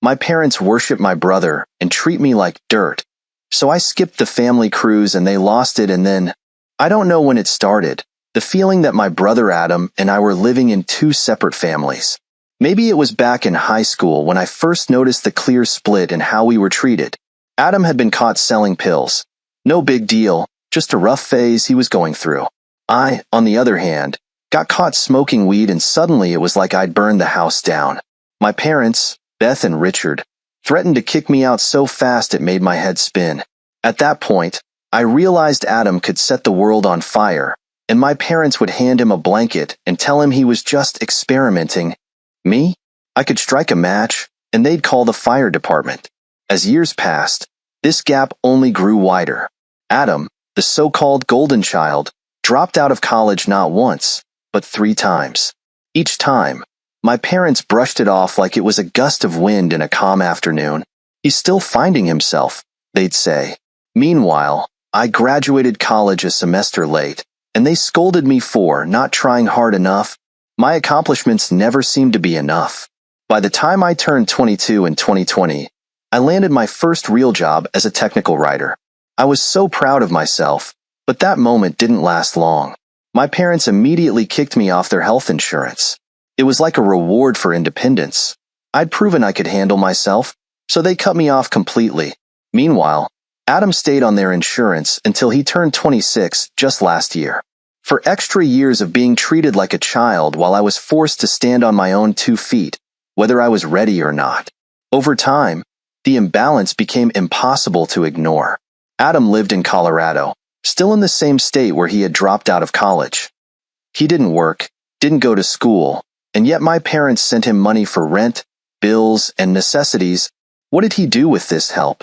My parents worship my brother and treat me like dirt. So I skipped the family cruise and they lost it, and then, I don't know when it started, the feeling that my brother Adam and I were living in two separate families. Maybe it was back in high school when I first noticed the clear split in how we were treated. Adam had been caught selling pills. No big deal, just a rough phase he was going through. I, on the other hand, got caught smoking weed, and suddenly it was like I'd burned the house down. My parents, Beth and Richard, threatened to kick me out so fast it made my head spin. At that point, I realized Adam could set the world on fire, and my parents would hand him a blanket and tell him he was just experimenting. Me? I could strike a match, and they'd call the fire department. As years passed, this gap only grew wider. Adam, the so-called golden child, dropped out of college not once, but 3 times. Each time, my parents brushed it off like it was a gust of wind in a calm afternoon. He's still finding himself, they'd say. Meanwhile, I graduated college a semester late, and they scolded me for not trying hard enough. My accomplishments never seemed to be enough. By the time I turned 22 in 2020, I landed my first real job as a technical writer. I was so proud of myself, but that moment didn't last long. My parents immediately kicked me off their health insurance. It was like a reward for independence. I'd proven I could handle myself, so they cut me off completely. Meanwhile, Adam stayed on their insurance until he turned 26 just last year. For extra years of being treated like a child while I was forced to stand on my own 2 feet, whether I was ready or not. Over time, the imbalance became impossible to ignore. Adam lived in Colorado, still in the same state where he had dropped out of college. He didn't work, didn't go to school, and yet my parents sent him money for rent, bills, and necessities. What did he do with this help?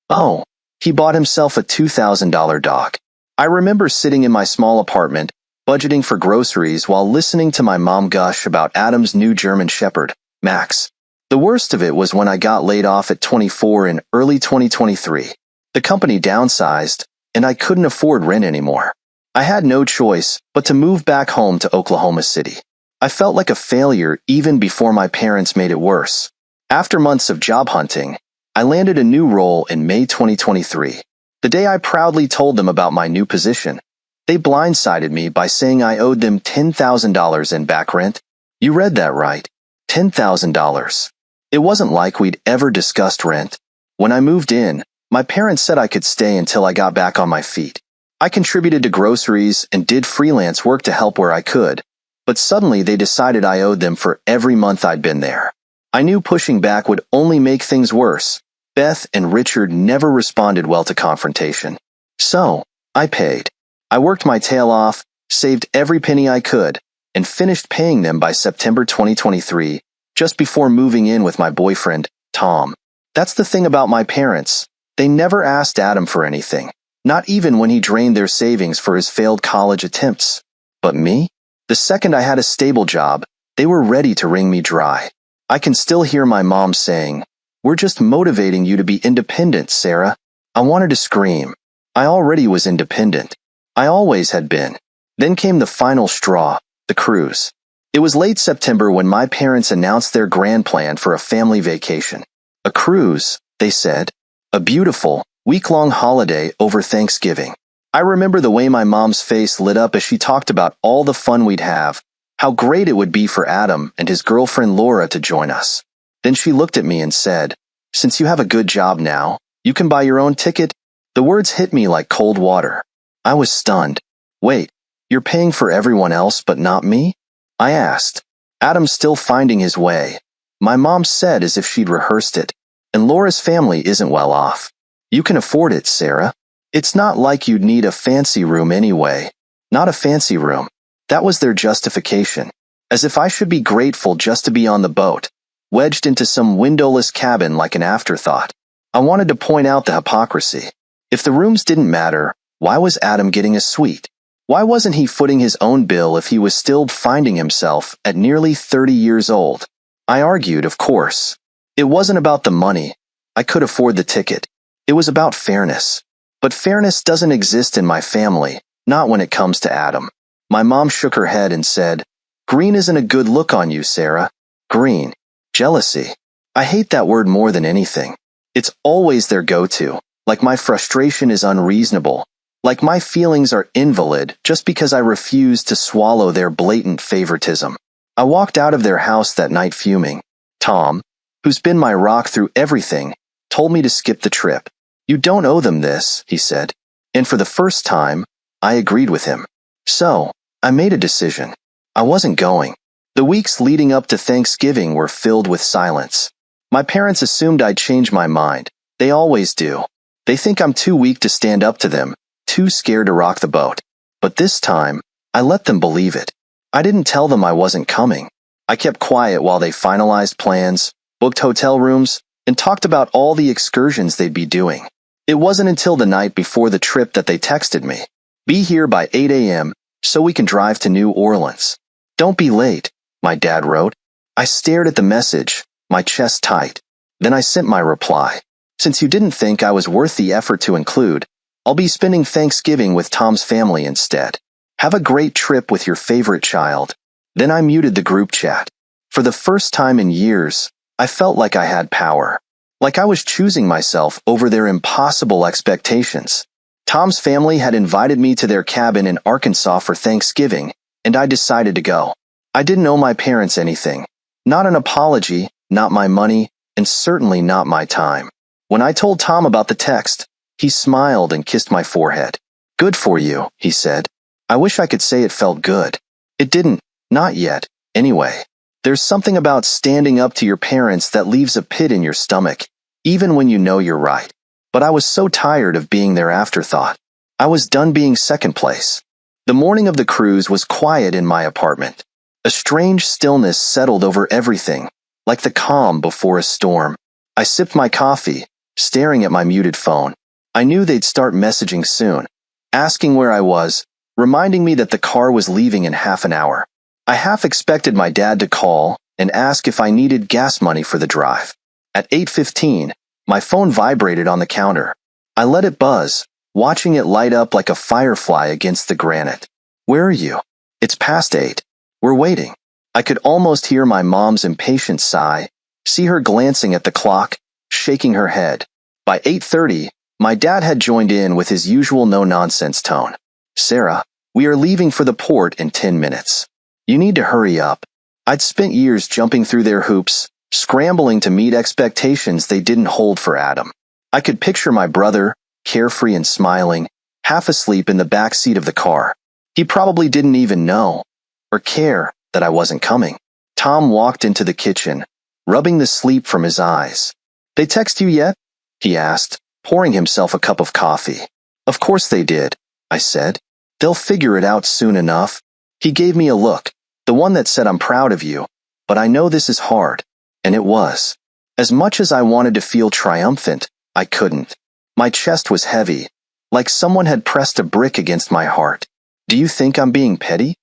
Oh, he bought himself a $2,000 dog. I remember sitting in my small apartment, budgeting for groceries while listening to my mom gush about Adam's new German Shepherd, Max. The worst of it was when I got laid off at 24 in early 2023. The company downsized, and I couldn't afford rent anymore. I had no choice but to move back home to Oklahoma City. I felt like a failure even before my parents made it worse. After months of job hunting, I landed a new role in May 2023. The day I proudly told them about my new position, they blindsided me by saying I owed them $10,000 in back rent. You read that right. $10,000. It wasn't like we'd ever discussed rent. When I moved in, my parents said I could stay until I got back on my feet. I contributed to groceries and did freelance work to help where I could, but suddenly they decided I owed them for every month I'd been there. I knew pushing back would only make things worse. Beth and Richard never responded well to confrontation. So, I paid. I worked my tail off, saved every penny I could, and finished paying them by September 2023, just before moving in with my boyfriend, Tom. That's the thing about my parents. They never asked Adam for anything, not even when he drained their savings for his failed college attempts. But me? The second I had a stable job, they were ready to wring me dry. I can still hear my mom saying, "We're just motivating you to be independent, Sarah." I wanted to scream. I already was independent. I always had been. Then came the final straw, the cruise. It was late September when my parents announced their grand plan for a family vacation. A cruise, they said. A beautiful, week-long holiday over Thanksgiving. I remember the way my mom's face lit up as she talked about all the fun we'd have, how great it would be for Adam and his girlfriend Laura to join us. Then she looked at me and said, "Since you have a good job now, you can buy your own ticket." The words hit me like cold water. I was stunned. "Wait, you're paying for everyone else but not me?" I asked. "Adam's still finding his way," my mom said as if she'd rehearsed it. "And Laura's family isn't well off. You can afford it, Sarah. It's not like you'd need a fancy room anyway." Not a fancy room. That was their justification. As if I should be grateful just to be on the boat, wedged into some windowless cabin like an afterthought. I wanted to point out the hypocrisy. If the rooms didn't matter, why was Adam getting a suite? Why wasn't he footing his own bill if he was still finding himself at nearly 30 years old? I argued, of course. It wasn't about the money. I could afford the ticket. It was about fairness. But fairness doesn't exist in my family, not when it comes to Adam. My mom shook her head and said, "Green isn't a good look on you, Sarah. Green. Jealousy." I hate that word more than anything. It's always their go-to, like my frustration is unreasonable, like my feelings are invalid just because I refuse to swallow their blatant favoritism. I walked out of their house that night fuming. Tom, who's been my rock through everything, told me to skip the trip. You don't owe them this, he said. And for the first time, I agreed with him. So, I made a decision. I wasn't going. The weeks leading up to Thanksgiving were filled with silence. My parents assumed I'd change my mind. They always do. They think I'm too weak to stand up to them, too scared to rock the boat. But this time, I let them believe it. I didn't tell them I wasn't coming. I kept quiet while they finalized plans, booked hotel rooms, and talked about all the excursions they'd be doing. It wasn't until the night before the trip that they texted me. Be here by 8 a.m. so we can drive to New Orleans. Don't be late, my dad wrote. I stared at the message, my chest tight. Then I sent my reply. Since you didn't think I was worth the effort to include, I'll be spending Thanksgiving with Tom's family instead. Have a great trip with your favorite child. Then I muted the group chat. For the first time in years, I felt like I had power. Like I was choosing myself over their impossible expectations. Tom's family had invited me to their cabin in Arkansas for Thanksgiving, and I decided to go. I didn't owe my parents anything. Not an apology, not my money, and certainly not my time. When I told Tom about the text, he smiled and kissed my forehead. Good for you, he said. I wish I could say it felt good. It didn't, not yet, anyway. There's something about standing up to your parents that leaves a pit in your stomach, even when you know you're right. But I was so tired of being their afterthought. I was done being second place. The morning of the cruise was quiet in my apartment. A strange stillness settled over everything, like the calm before a storm. I sipped my coffee, staring at my muted phone. I knew they'd start messaging soon, asking where I was, reminding me that the car was leaving in half an hour. I half expected my dad to call and ask if I needed gas money for the drive. At 8:15, my phone vibrated on the counter. I let it buzz, watching it light up like a firefly against the granite. Where are you? It's past 8. We're waiting. I could almost hear my mom's impatient sigh, see her glancing at the clock, shaking her head. By 8:30, my dad had joined in with his usual no-nonsense tone. Sarah, we are leaving for the port in 10 minutes. You need to hurry up. I'd spent years jumping through their hoops, scrambling to meet expectations they didn't hold for Adam. I could picture my brother, carefree and smiling, half asleep in the back seat of the car. He probably didn't even know or care that I wasn't coming. Tom walked into the kitchen, rubbing the sleep from his eyes. They text you yet? He asked, pouring himself a cup of coffee. Of course they did, I said. They'll figure it out soon enough. He gave me a look, the one that said I'm proud of you, but I know this is hard. And it was. As much as I wanted to feel triumphant, I couldn't. My chest was heavy, like someone had pressed a brick against my heart. Do you think I'm being petty?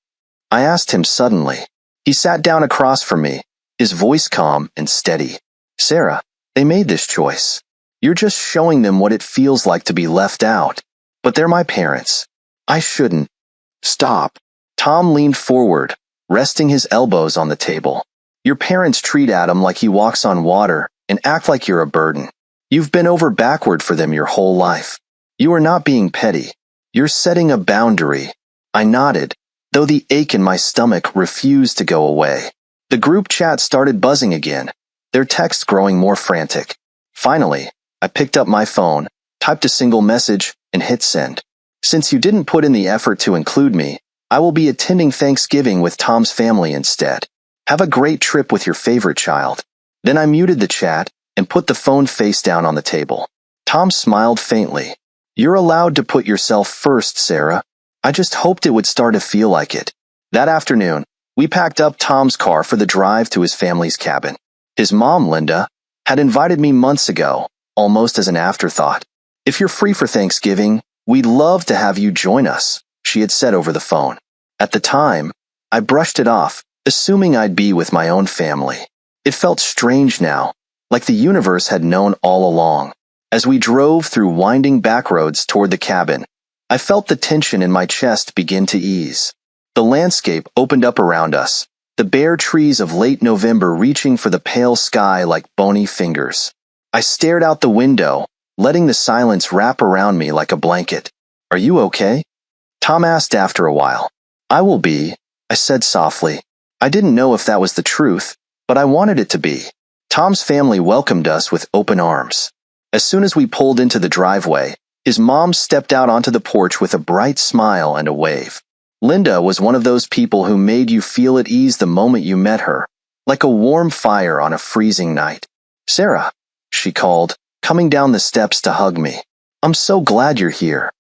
I asked him suddenly. He sat down across from me, his voice calm and steady. Sarah, they made this choice. You're just showing them what it feels like to be left out. But they're my parents. I shouldn't. Stop. Tom leaned forward, resting his elbows on the table. Your parents treat Adam like he walks on water and act like you're a burden. You've been over backward for them your whole life. You are not being petty. You're setting a boundary. I nodded, though the ache in my stomach refused to go away. The group chat started buzzing again, their texts growing more frantic. Finally, I picked up my phone, typed a single message, and hit send. Since you didn't put in the effort to include me, I will be attending Thanksgiving with Tom's family instead. Have a great trip with your favorite child. Then I muted the chat and put the phone face down on the table. Tom smiled faintly. You're allowed to put yourself first, Sarah. I just hoped it would start to feel like it. That afternoon, we packed up Tom's car for the drive to his family's cabin. His mom, Linda, had invited me months ago, almost as an afterthought. If you're free for Thanksgiving, we'd love to have you join us, she had said over the phone. At the time, I brushed it off, assuming I'd be with my own family. It felt strange now, like the universe had known all along. As we drove through winding back roads toward the cabin, I felt the tension in my chest begin to ease. The landscape opened up around us, the bare trees of late November reaching for the pale sky like bony fingers. I stared out the window, letting the silence wrap around me like a blanket. "Are you okay?" Tom asked after a while. "I will be," I said softly. I didn't know if that was the truth, but I wanted it to be. Tom's family welcomed us with open arms. As soon as we pulled into the driveway, his mom stepped out onto the porch with a bright smile and a wave. Linda was one of those people who made you feel at ease the moment you met her, like a warm fire on a freezing night. "Sarah," she called, coming down the steps to hug me. "I'm so glad you're here."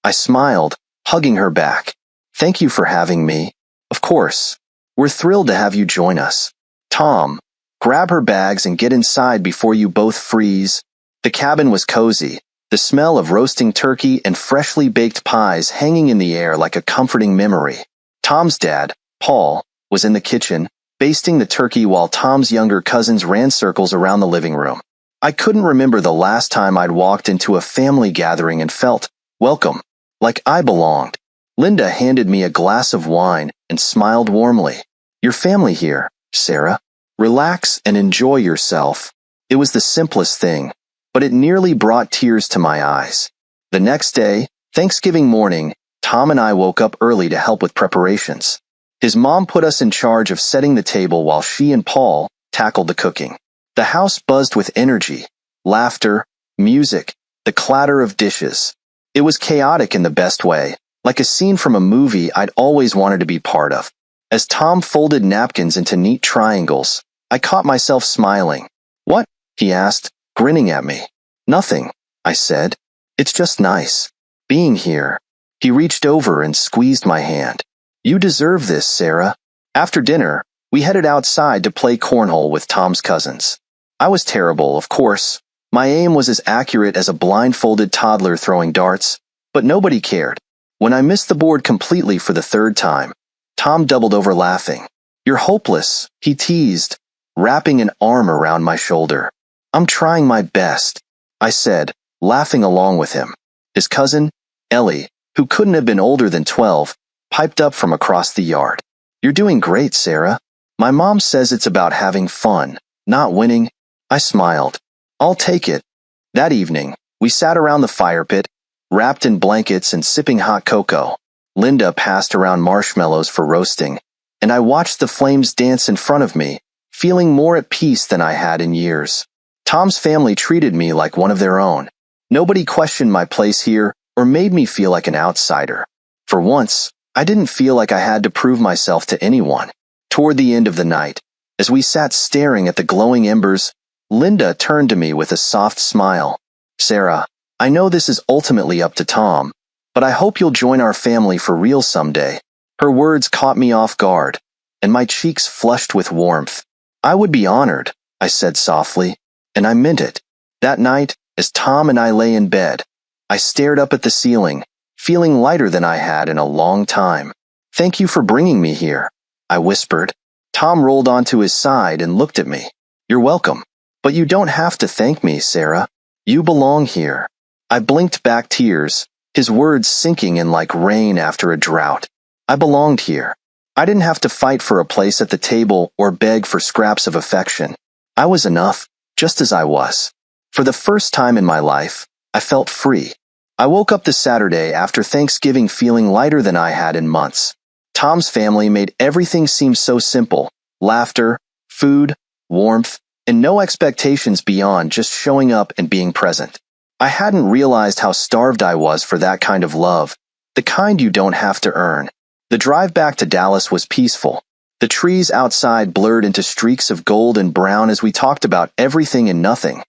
I smiled, hugging her back. "Thank you for having me." "Of course. We're thrilled to have you join us." "Tom, grab her bags and get inside before you both freeze." The cabin was cozy, the smell of roasting turkey and freshly baked pies hanging in the air like a comforting memory. Tom's dad, Paul, was in the kitchen, basting the turkey while Tom's younger cousins ran circles around the living room. I couldn't remember the last time I'd walked into a family gathering and felt welcome, like I belonged. Linda handed me a glass of wine and smiled warmly. "Your family here, Sarah. Relax and enjoy yourself." It was the simplest thing, but it nearly brought tears to my eyes. The next day, Thanksgiving morning, Tom and I woke up early to help with preparations. His mom put us in charge of setting the table while she and Paul tackled the cooking. The house buzzed with energy, laughter, music, the clatter of dishes. It was chaotic in the best way, like a scene from a movie I'd always wanted to be part of. As Tom folded napkins into neat triangles, I caught myself smiling. "What?" he asked, grinning at me. "Nothing," I said. "It's just nice being here." He reached over and squeezed my hand. "You deserve this, Sarah." After dinner, we headed outside to play cornhole with Tom's cousins. I was terrible, of course. My aim was as accurate as a blindfolded toddler throwing darts, but nobody cared. When I missed the board completely for the third time, Tom doubled over laughing. "You're hopeless," he teased, wrapping an arm around my shoulder. "I'm trying my best," I said, laughing along with him. His cousin, Ellie, who couldn't have been older than 12, piped up from across the yard. "You're doing great, Sarah. My mom says it's about having fun, not winning." I smiled. "I'll take it." That evening, we sat around the fire pit, wrapped in blankets and sipping hot cocoa. Linda passed around marshmallows for roasting, and I watched the flames dance in front of me, feeling more at peace than I had in years. Tom's family treated me like one of their own. Nobody questioned my place here or made me feel like an outsider. For once, I didn't feel like I had to prove myself to anyone. Toward the end of the night, as we sat staring at the glowing embers, Linda turned to me with a soft smile. "Sarah, I know this is ultimately up to Tom, but I hope you'll join our family for real someday." Her words caught me off guard, and my cheeks flushed with warmth. "I would be honored," I said softly, and I meant it. That night, as Tom and I lay in bed, I stared up at the ceiling, feeling lighter than I had in a long time. "Thank you for bringing me here," I whispered. Tom rolled onto his side and looked at me. "You're welcome. But you don't have to thank me, Sarah. You belong here." I blinked back tears, his words sinking in like rain after a drought. I belonged here. I didn't have to fight for a place at the table or beg for scraps of affection. I was enough, just as I was. For the first time in my life, I felt free. I woke up the Saturday after Thanksgiving feeling lighter than I had in months. Tom's family made everything seem so simple: laughter, food, warmth, and no expectations beyond just showing up and being present. I hadn't realized how starved I was for that kind of love, the kind you don't have to earn. The drive back to Dallas was peaceful. The trees outside blurred into streaks of gold and brown as we talked about everything and nothing.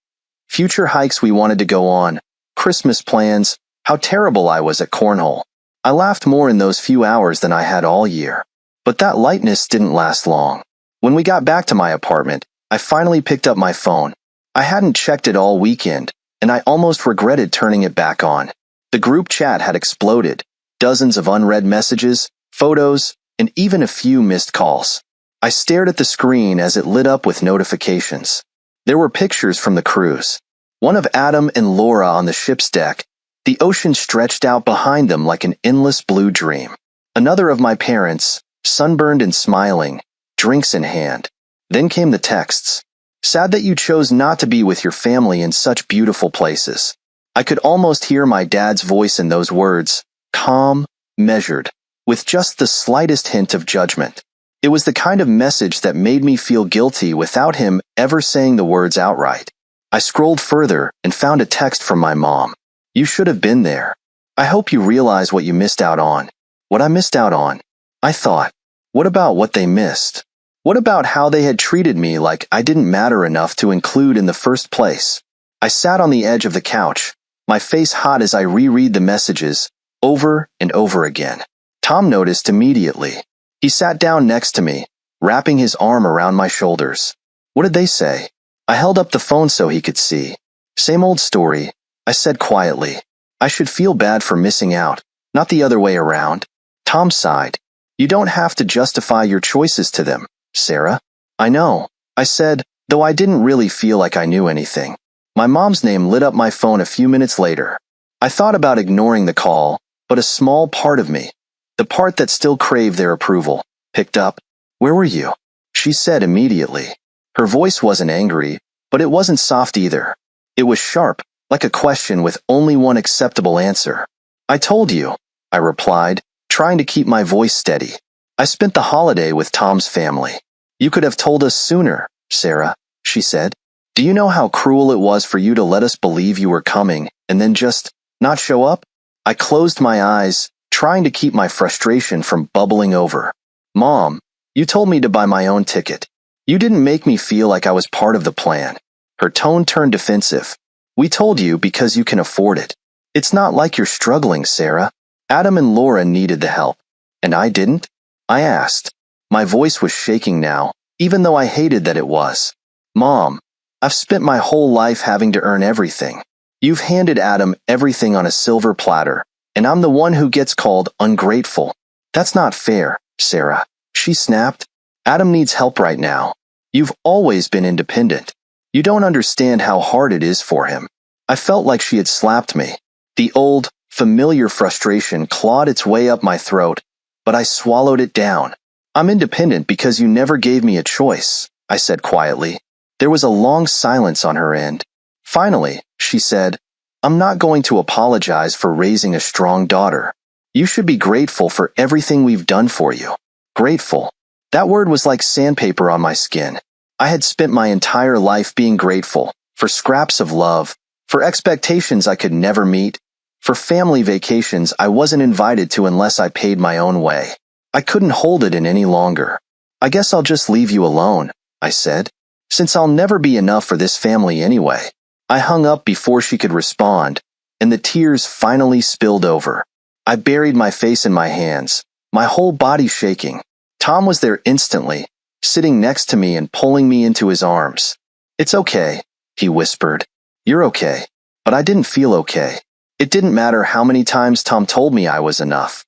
Future hikes we wanted to go on, Christmas plans, how terrible I was at cornhole. I laughed more in those few hours than I had all year. But that lightness didn't last long. When we got back to my apartment, I finally picked up my phone. I hadn't checked it all weekend, and I almost regretted turning it back on. The group chat had exploded, dozens of unread messages, photos, and even a few missed calls. I stared at the screen as it lit up with notifications. There were pictures from the cruise. One of Adam and Laura on the ship's deck, the ocean stretched out behind them like an endless blue dream. Another of my parents, sunburned and smiling, drinks in hand. Then came the texts. Sad that you chose not to be with your family in such beautiful places. I could almost hear my dad's voice in those words, calm, measured, with just the slightest hint of judgment. It was the kind of message that made me feel guilty without him ever saying the words outright. I scrolled further and found a text from my mom. You should have been there. I hope you realize what you missed out on. What I missed out on? I thought. What about what they missed? What about how they had treated me like I didn't matter enough to include in the first place? I sat on the edge of the couch, my face hot as I reread the messages, over and over again. Tom noticed immediately. He sat down next to me, wrapping his arm around my shoulders. What did they say? I held up the phone so he could see. Same old story, I said quietly. I should feel bad for missing out, not the other way around. Tom sighed. You don't have to justify your choices to them, Sarah. I know, I said, though I didn't really feel like I knew anything. My mom's name lit up my phone a few minutes later. I thought about ignoring the call, but a small part of me, the part that still craved their approval, picked up. Where were you? She said immediately. Her voice wasn't angry, but it wasn't soft either. It was sharp, like a question with only one acceptable answer. I told you, I replied, trying to keep my voice steady. I spent the holiday with Tom's family. You could have told us sooner, Sarah, she said. Do you know how cruel it was for you to let us believe you were coming and then just not show up? I closed my eyes, trying to keep my frustration from bubbling over. Mom, you told me to buy my own ticket. You didn't make me feel like I was part of the plan. Her tone turned defensive. We told you because you can afford it. It's not like you're struggling, Sarah. Adam and Laura needed the help. And I didn't? I asked. My voice was shaking now, even though I hated that it was. Mom, I've spent my whole life having to earn everything. You've handed Adam everything on a silver platter, and I'm the one who gets called ungrateful. That's not fair, Sarah, she snapped. Adam needs help right now. You've always been independent. You don't understand how hard it is for him. I felt like she had slapped me. The old, familiar frustration clawed its way up my throat, but I swallowed it down. I'm independent because you never gave me a choice, I said quietly. There was a long silence on her end. Finally, she said, I'm not going to apologize for raising a strong daughter. You should be grateful for everything we've done for you. Grateful. That word was like sandpaper on my skin. I had spent my entire life being grateful for scraps of love, for expectations I could never meet, for family vacations I wasn't invited to unless I paid my own way. I couldn't hold it in any longer. I guess I'll just leave you alone, I said, since I'll never be enough for this family anyway. I hung up before she could respond, and the tears finally spilled over. I buried my face in my hands, my whole body shaking. Tom was there instantly, sitting next to me and pulling me into his arms. It's okay, he whispered. You're okay. But I didn't feel okay. It didn't matter how many times Tom told me I was enough.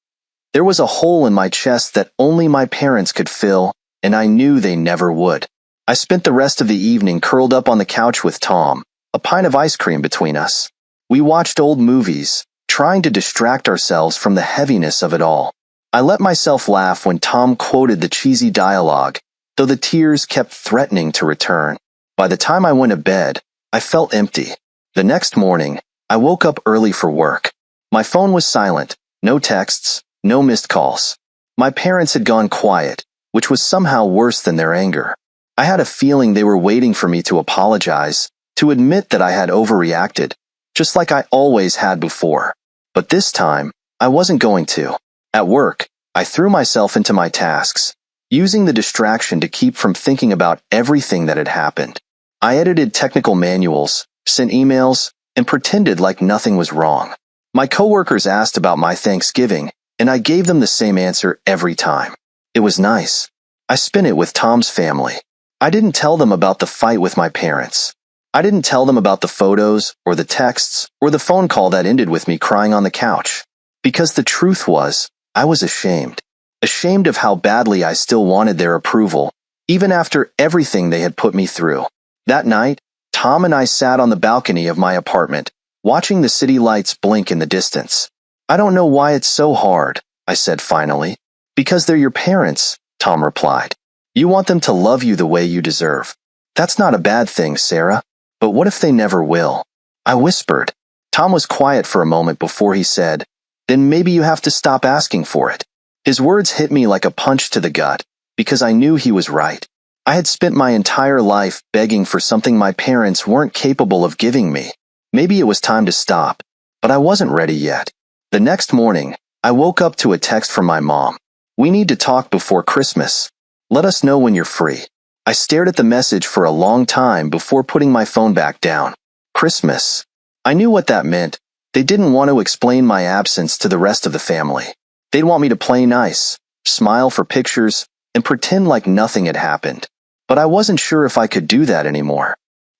There was a hole in my chest that only my parents could fill, and I knew they never would. I spent the rest of the evening curled up on the couch with Tom, a pint of ice cream between us. We watched old movies, trying to distract ourselves from the heaviness of it all. I let myself laugh when Tom quoted the cheesy dialogue, though the tears kept threatening to return. By the time I went to bed, I felt empty. The next morning, I woke up early for work. My phone was silent, no texts, no missed calls. My parents had gone quiet, which was somehow worse than their anger. I had a feeling they were waiting for me to apologize, to admit that I had overreacted, just like I always had before. But this time, I wasn't going to. At work, I threw myself into my tasks, using the distraction to keep from thinking about everything that had happened. I edited technical manuals, sent emails, and pretended like nothing was wrong. My coworkers asked about my Thanksgiving, and I gave them the same answer every time. It was nice. I spent it with Tom's family. I didn't tell them about the fight with my parents. I didn't tell them about the photos, or the texts, or the phone call that ended with me crying on the couch. Because the truth was, I was ashamed. Ashamed of how badly I still wanted their approval, even after everything they had put me through. That night, Tom and I sat on the balcony of my apartment, watching the city lights blink in the distance. I don't know why it's so hard, I said finally. Because they're your parents, Tom replied. You want them to love you the way you deserve. That's not a bad thing, Sarah. But what if they never will? I whispered. Tom was quiet for a moment before he said, "Then maybe you have to stop asking for it." His words hit me like a punch to the gut, because I knew he was right. I had spent my entire life begging for something my parents weren't capable of giving me. Maybe it was time to stop, but I wasn't ready yet. The next morning, I woke up to a text from my mom. "We need to talk before Christmas. Let us know when you're free." I stared at the message for a long time before putting my phone back down. Christmas. I knew what that meant. They didn't want to explain my absence to the rest of the family. They'd want me to play nice, smile for pictures, and pretend like nothing had happened. But I wasn't sure if I could do that anymore.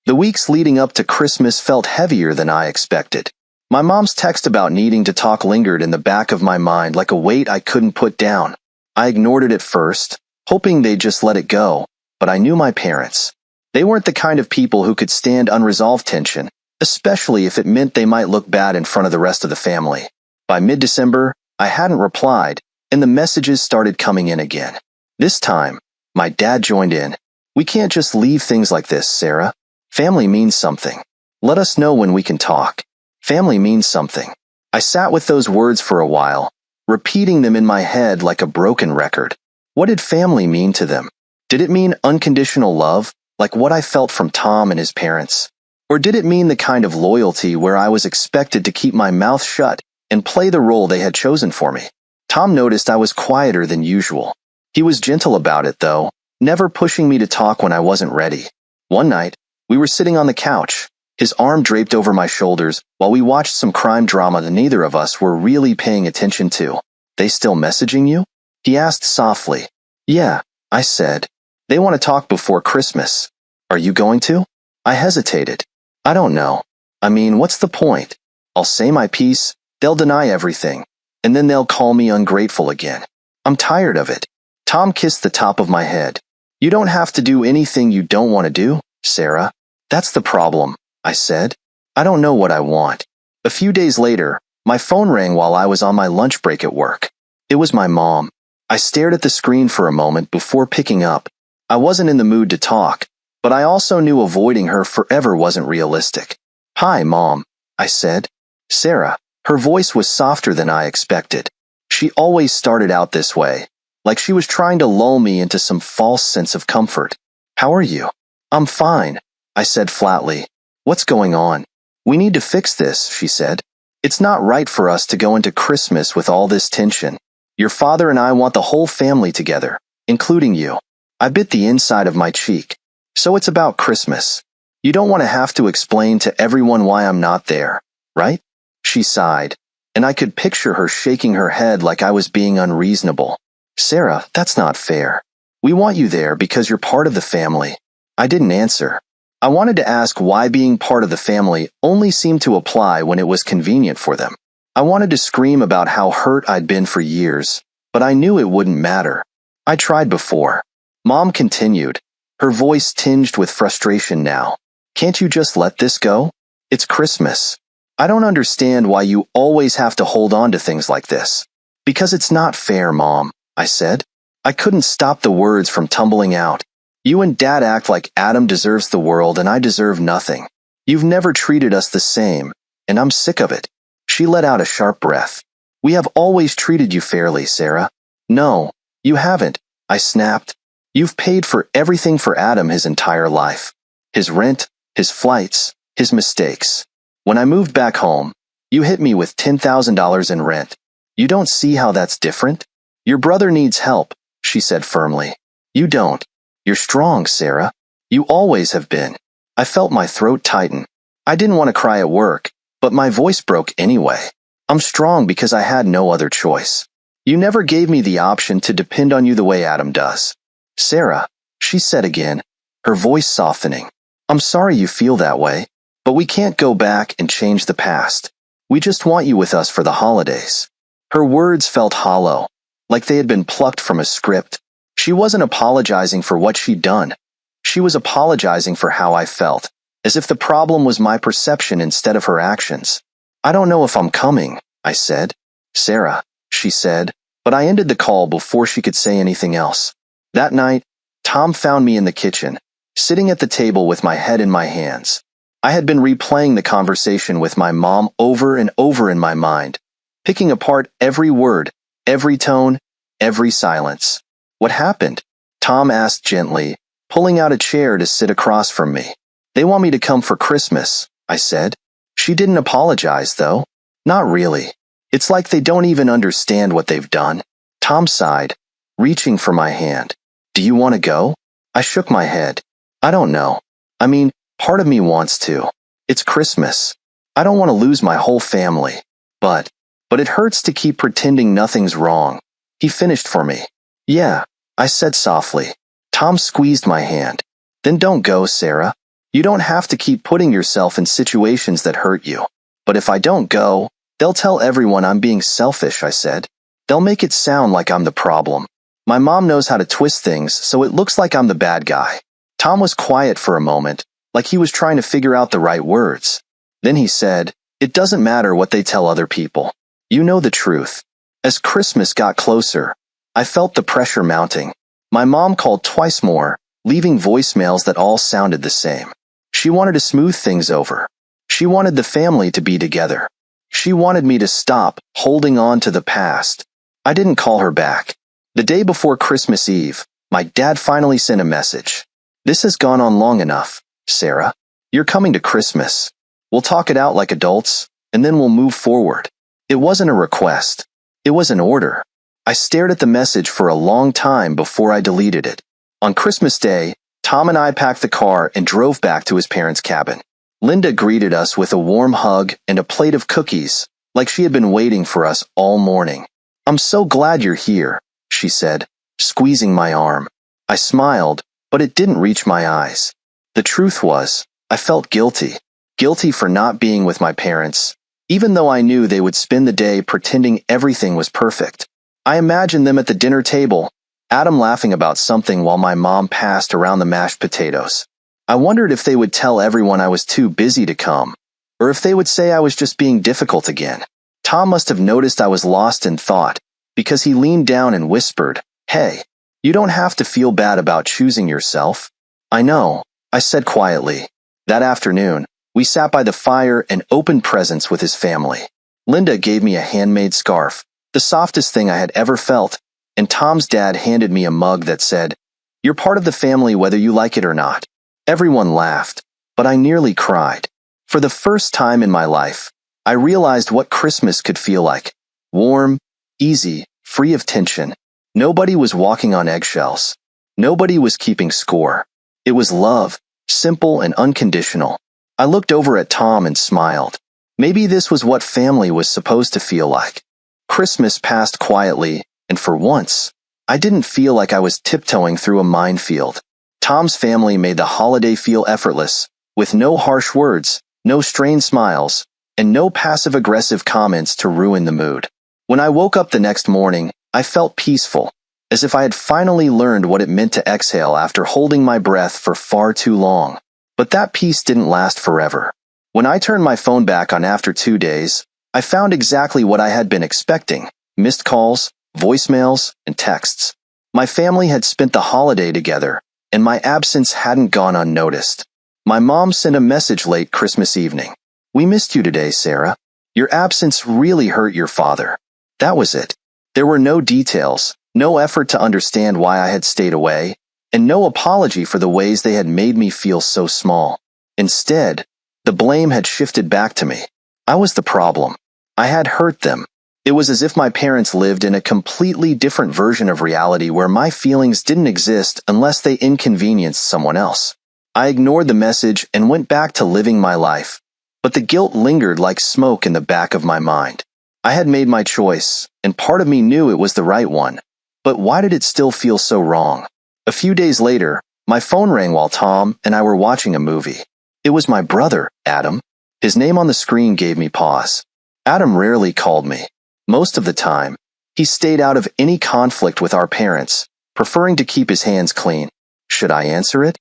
The weeks leading up to Christmas felt heavier than I expected. My mom's text about needing to talk lingered in the back of my mind like a weight I couldn't put down. I ignored it at first, hoping they'd just let it go, but I knew my parents. They weren't the kind of people who could stand unresolved tension, especially if it meant they might look bad in front of the rest of the family. By mid-December, I hadn't replied, and the messages started coming in again. This time, my dad joined in. "We can't just leave things like this, Sarah. Family means something. Let us know when we can talk. Family means something." I sat with those words for a while, repeating them in my head like a broken record. What did family mean to them? Did it mean unconditional love, like what I felt from Tom and his parents? Or did it mean the kind of loyalty where I was expected to keep my mouth shut and play the role they had chosen for me? Tom noticed I was quieter than usual. He was gentle about it, though, never pushing me to talk when I wasn't ready. One night, we were sitting on the couch, his arm draped over my shoulders, while we watched some crime drama that neither of us were really paying attention to. "They still messaging you?" he asked softly. "Yeah," I said. "They want to talk before Christmas. Are you going to?" I hesitated. "I don't know. I mean, what's the point? I'll say my piece, they'll deny everything, and then they'll call me ungrateful again. I'm tired of it." Tom kissed the top of my head. "You don't have to do anything you don't want to do, Sarah. That's the problem," I said. "I don't know what I want." A few days later, my phone rang while I was on my lunch break at work. It was my mom. I stared at the screen for a moment before picking up. I wasn't in the mood to talk, but I also knew avoiding her forever wasn't realistic. "Hi, Mom," I said. Sarah. Her voice was softer than I expected. She always started out this way, like she was trying to lull me into some false sense of comfort. "How are you?" "I'm fine," I said flatly. "What's going on?" "We need to fix this," she said. "It's not right for us to go into Christmas with all this tension. Your father and I want the whole family together, including you." I bit the inside of my cheek. "So it's about Christmas. You don't want to have to explain to everyone why I'm not there, right?" She sighed, and I could picture her shaking her head like I was being unreasonable. "Sarah, that's not fair. We want you there because you're part of the family." I didn't answer. I wanted to ask why being part of the family only seemed to apply when it was convenient for them. I wanted to scream about how hurt I'd been for years, but I knew it wouldn't matter. I tried before. Mom continued, her voice tinged with frustration now. "Can't you just let this go? It's Christmas. I don't understand why you always have to hold on to things like this." "Because it's not fair, Mom," I said. I couldn't stop the words from tumbling out. "You and Dad act like Adam deserves the world and I deserve nothing. You've never treated us the same, and I'm sick of it." She let out a sharp breath. "We have always treated you fairly, Sarah." "No, you haven't," I snapped. "You've paid for everything for Adam his entire life. His rent, his flights, his mistakes. When I moved back home, you hit me with $10,000 in rent. You don't see how that's different? Your brother needs help," she said firmly. "You don't. You're strong, Sarah. You always have been." I felt my throat tighten. I didn't want to cry at work, but my voice broke anyway. "I'm strong because I had no other choice. You never gave me the option to depend on you the way Adam does." "Sarah," she said again, her voice softening. "I'm sorry you feel that way, but we can't go back and change the past. We just want you with us for the holidays." Her words felt hollow, like they had been plucked from a script. She wasn't apologizing for what she'd done. She was apologizing for how I felt, as if the problem was my perception instead of her actions. "I don't know if I'm coming," I said. "Sarah," she said, but I ended the call before she could say anything else. That night, Tom found me in the kitchen, sitting at the table with my head in my hands. I had been replaying the conversation with my mom over and over in my mind, picking apart every word, every tone, every silence. What happened? Tom asked gently, pulling out a chair to sit across from me. They want me to come for Christmas, I said. She didn't apologize, though. Not really. It's like they don't even understand what they've done. Tom sighed, reaching for my hand. Do you want to go? I shook my head. I don't know. I mean, part of me wants to. It's Christmas. I don't want to lose my whole family. But it hurts to keep pretending nothing's wrong. He finished for me. Yeah, I said softly. Tom squeezed my hand. Then don't go, Sarah. You don't have to keep putting yourself in situations that hurt you. But if I don't go, they'll tell everyone I'm being selfish, I said. They'll make it sound like I'm the problem. My mom knows how to twist things, so it looks like I'm the bad guy. Tom was quiet for a moment, like he was trying to figure out the right words. Then he said, It doesn't matter what they tell other people. You know the truth. As Christmas got closer, I felt the pressure mounting. My mom called twice more, leaving voicemails that all sounded the same. She wanted to smooth things over. She wanted the family to be together. She wanted me to stop holding on to the past. I didn't call her back. The day before Christmas Eve, my dad finally sent a message. This has gone on long enough, Sarah. You're coming to Christmas. We'll talk it out like adults, and then we'll move forward. It wasn't a request. It was an order. I stared at the message for a long time before I deleted it. On Christmas Day, Tom and I packed the car and drove back to his parents' cabin. Linda greeted us with a warm hug and a plate of cookies, like she had been waiting for us all morning. I'm so glad you're here, she said, squeezing my arm. I smiled, but it didn't reach my eyes. The truth was, I felt guilty. Guilty for not being with my parents, even though I knew they would spend the day pretending everything was perfect. I imagined them at the dinner table, Adam laughing about something while my mom passed around the mashed potatoes. I wondered if they would tell everyone I was too busy to come, or if they would say I was just being difficult again. Tom must have noticed I was lost in thought, because he leaned down and whispered, Hey, you don't have to feel bad about choosing yourself. I know, I said quietly. That afternoon, we sat by the fire and opened presents with his family. Linda gave me a handmade scarf, the softest thing I had ever felt, and Tom's dad handed me a mug that said, You're part of the family whether you like it or not. Everyone laughed, but I nearly cried. For the first time in my life, I realized what Christmas could feel like. Warm, easy, free of tension. Nobody was walking on eggshells. Nobody was keeping score. It was love, simple and unconditional. I looked over at Tom and smiled. Maybe this was what family was supposed to feel like. Christmas passed quietly, and for once, I didn't feel like I was tiptoeing through a minefield. Tom's family made the holiday feel effortless, with no harsh words, no strained smiles, and no passive-aggressive comments to ruin the mood. When I woke up the next morning, I felt peaceful, as if I had finally learned what it meant to exhale after holding my breath for far too long. But that peace didn't last forever. When I turned my phone back on after 2 days, I found exactly what I had been expecting: missed calls, voicemails, and texts. My family had spent the holiday together, and my absence hadn't gone unnoticed. My mom sent a message late Christmas evening. We missed you today, Sarah. Your absence really hurt your father. That was it. There were no details, no effort to understand why I had stayed away, and no apology for the ways they had made me feel so small. Instead, the blame had shifted back to me. I was the problem. I had hurt them. It was as if my parents lived in a completely different version of reality where my feelings didn't exist unless they inconvenienced someone else. I ignored the message and went back to living my life, but the guilt lingered like smoke in the back of my mind. I had made my choice, and part of me knew it was the right one, but why did it still feel so wrong? A few days later, my phone rang while Tom and I were watching a movie. It was my brother, Adam. His name on the screen gave me pause. Adam rarely called me. Most of the time, he stayed out of any conflict with our parents, preferring to keep his hands clean. Should I answer it?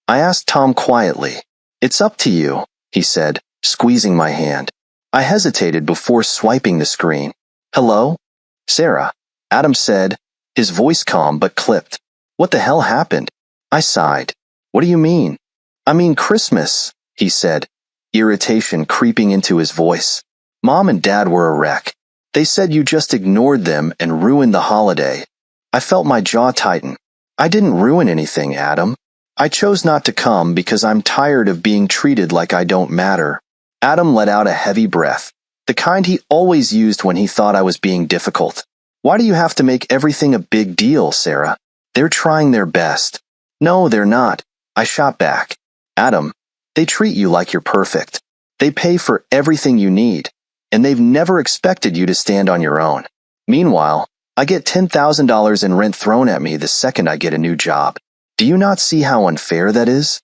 I asked Tom quietly. It's up to you, he said, squeezing my hand. I hesitated before swiping the screen. Hello? Sarah, Adam said, his voice calm but clipped. What the hell happened? I sighed. What do you mean? I mean Christmas, he said, irritation creeping into his voice. Mom and Dad were a wreck. They said you just ignored them and ruined the holiday. I felt my jaw tighten. I didn't ruin anything, Adam. I chose not to come because I'm tired of being treated like I don't matter. Adam let out a heavy breath, the kind he always used when he thought I was being difficult. Why do you have to make everything a big deal, Sarah? They're trying their best. No, they're not, I shot back. Adam, they treat you like you're perfect. They pay for everything you need, and they've never expected you to stand on your own. Meanwhile, I get $10,000 in rent thrown at me the second I get a new job. Do you not see how unfair that is?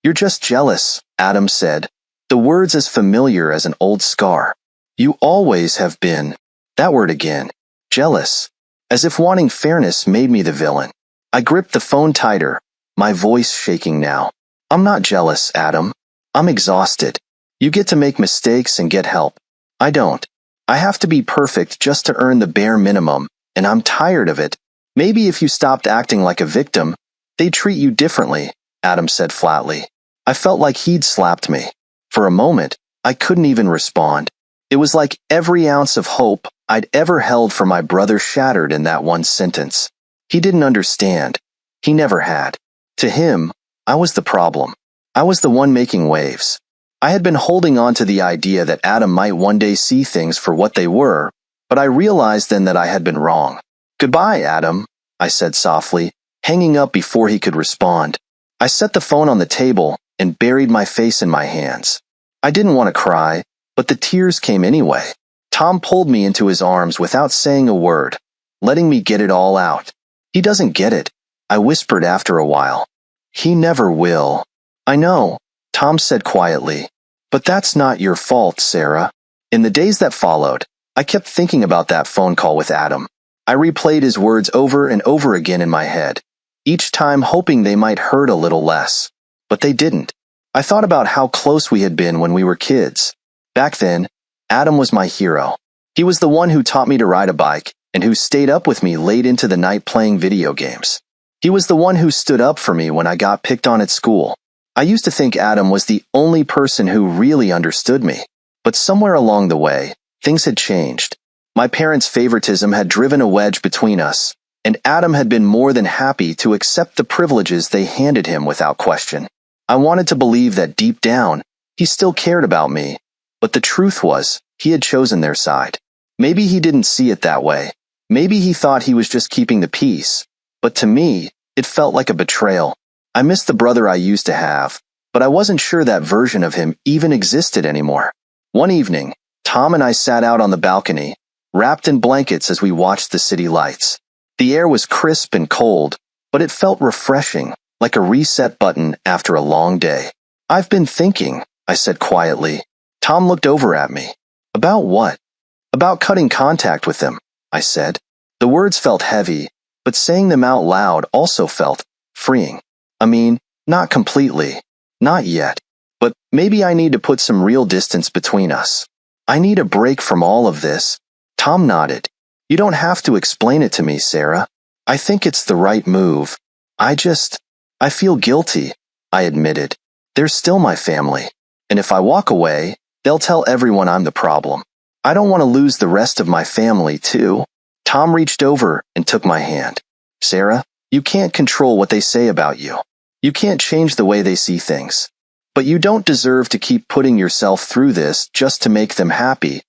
You're just jealous, Adam said, the words as familiar as an old scar. You always have been. That word again. Jealous. As if wanting fairness made me the villain. I gripped the phone tighter, my voice shaking now. I'm not jealous, Adam. I'm exhausted. You get to make mistakes and get help. I don't. I have to be perfect just to earn the bare minimum, and I'm tired of it. Maybe if you stopped acting like a victim, they'd treat you differently, Adam said flatly. I felt like he'd slapped me. For a moment, I couldn't even respond. It was like every ounce of hope I'd ever held for my brother shattered in that one sentence. He didn't understand. He never had. To him, I was the problem. I was the one making waves. I had been holding on to the idea that Adam might one day see things for what they were, but I realized then that I had been wrong. Goodbye, Adam, I said softly, hanging up before he could respond. I set the phone on the table and buried my face in my hands. I didn't want to cry, but the tears came anyway. Tom pulled me into his arms without saying a word, letting me get it all out. He doesn't get it, I whispered after a while. He never will. I know, Tom said quietly. But that's not your fault, Sarah. In the days that followed, I kept thinking about that phone call with Adam. I replayed his words over and over again in my head, each time hoping they might hurt a little less. But they didn't. I thought about how close we had been when we were kids. Back then, Adam was my hero. He was the one who taught me to ride a bike and who stayed up with me late into the night playing video games. He was the one who stood up for me when I got picked on at school. I used to think Adam was the only person who really understood me. But somewhere along the way, things had changed. My parents' favoritism had driven a wedge between us, and Adam had been more than happy to accept the privileges they handed him without question. I wanted to believe that deep down, he still cared about me, but the truth was, he had chosen their side. Maybe he didn't see it that way. Maybe he thought he was just keeping the peace. But to me, it felt like a betrayal. I missed the brother I used to have, but I wasn't sure that version of him even existed anymore. One evening, Tom and I sat out on the balcony, wrapped in blankets as we watched the city lights. The air was crisp and cold, but it felt refreshing, like a reset button after a long day. I've been thinking, I said quietly. Tom looked over at me. About what? About cutting contact with them, I said. The words felt heavy, but saying them out loud also felt freeing. I mean, not completely. Not yet. But maybe I need to put some real distance between us. I need a break from all of this. Tom nodded. You don't have to explain it to me, Sarah. I think it's the right move. I feel guilty, I admitted. They're still my family. And if I walk away, they'll tell everyone I'm the problem. I don't want to lose the rest of my family, too. Tom reached over and took my hand. Sarah, you can't control what they say about you. You can't change the way they see things. But you don't deserve to keep putting yourself through this just to make them happy.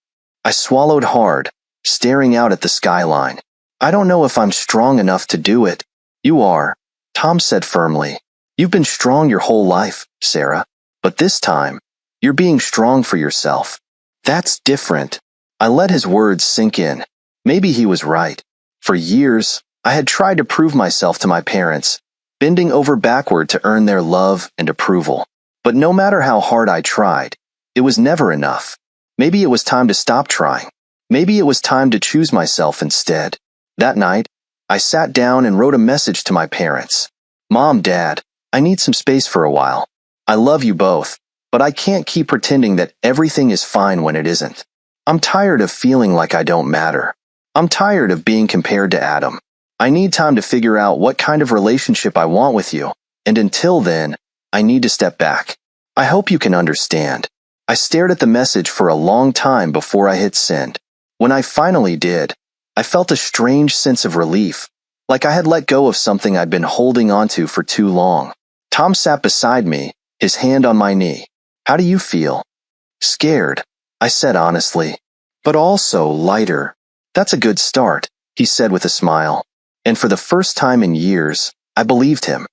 I swallowed hard, staring out at the skyline. I don't know if I'm strong enough to do it. You are, Tom said firmly. You've been strong your whole life, Sarah. But this time, you're being strong for yourself. That's different. I let his words sink in. Maybe he was right. For years, I had tried to prove myself to my parents, bending over backward to earn their love and approval. But no matter how hard I tried, it was never enough. Maybe it was time to stop trying. Maybe it was time to choose myself instead. That night, I sat down and wrote a message to my parents. Mom, Dad, I need some space for a while. I love you both, but I can't keep pretending that everything is fine when it isn't. I'm tired of feeling like I don't matter. I'm tired of being compared to Adam. I need time to figure out what kind of relationship I want with you, and until then, I need to step back. I hope you can understand. I stared at the message for a long time before I hit send. When I finally did, I felt a strange sense of relief, like I had let go of something I'd been holding onto for too long. Tom sat beside me, his hand on my knee. How do you feel? Scared, I said honestly, but also lighter. That's a good start, he said with a smile. And for the first time in years, I believed him.